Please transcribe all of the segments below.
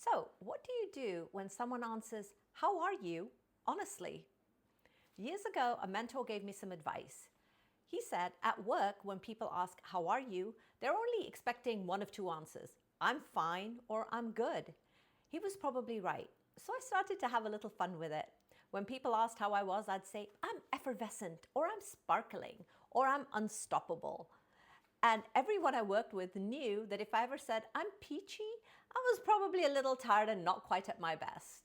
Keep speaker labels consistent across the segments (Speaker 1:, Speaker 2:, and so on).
Speaker 1: So, what do you do when someone answers, "How are you?" honestly? Years ago, a mentor gave me some advice. He said, at work, when people ask, "How are you?" they're only expecting one of two answers: "I'm fine" or "I'm good." He was probably right. So I started to have a little fun with it. When people asked how I was, I'd say, "I'm effervescent," or "I'm sparkling," or "I'm unstoppable." And everyone I worked with knew that if I ever said, "I'm peachy," I was probably a little tired and not quite at my best.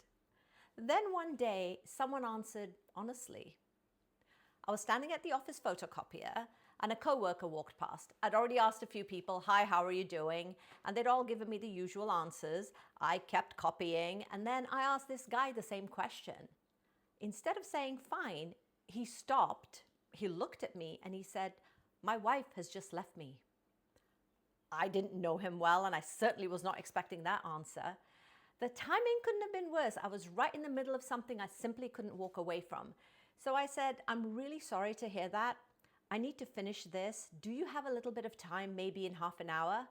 Speaker 1: Then one day, someone answered honestly. I was standing at the office photocopier and a coworker walked past. I'd already asked a few people, "Hi, how are you doing?" And they'd all given me the usual answers. I kept copying, and then I asked this guy the same question. Instead of saying fine, he stopped, he looked at me, and he said, "My wife has just left me." I didn't know him well, and I certainly was not expecting that answer. The timing couldn't have been worse. I was right in the middle of something I simply couldn't walk away from. So I said, "I'm really sorry to hear that. I need to finish this. Do you have a little bit of time, maybe in half an hour?"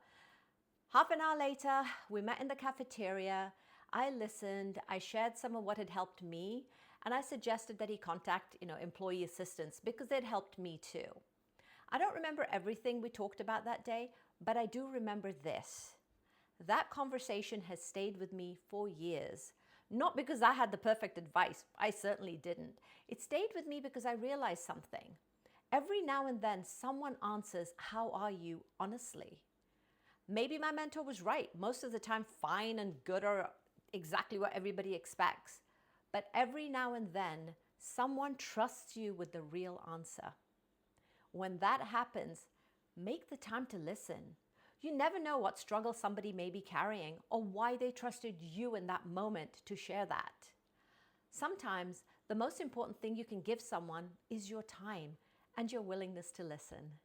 Speaker 1: Half an hour later, we met in the cafeteria. I listened, I shared some of what had helped me, and I suggested that he contact, employee assistants because they'd helped me too. I don't remember everything we talked about that day, but I do remember this. That conversation has stayed with me for years. Not because I had the perfect advice, I certainly didn't. It stayed with me because I realized something. Every now and then, someone answers, "How are you?" honestly. Maybe my mentor was right. Most of the time, fine and good are exactly what everybody expects. But every now and then, someone trusts you with the real answer. When that happens, make the time to listen. You never know what struggle somebody may be carrying or why they trusted you in that moment to share that. Sometimes the most important thing you can give someone is your time and your willingness to listen.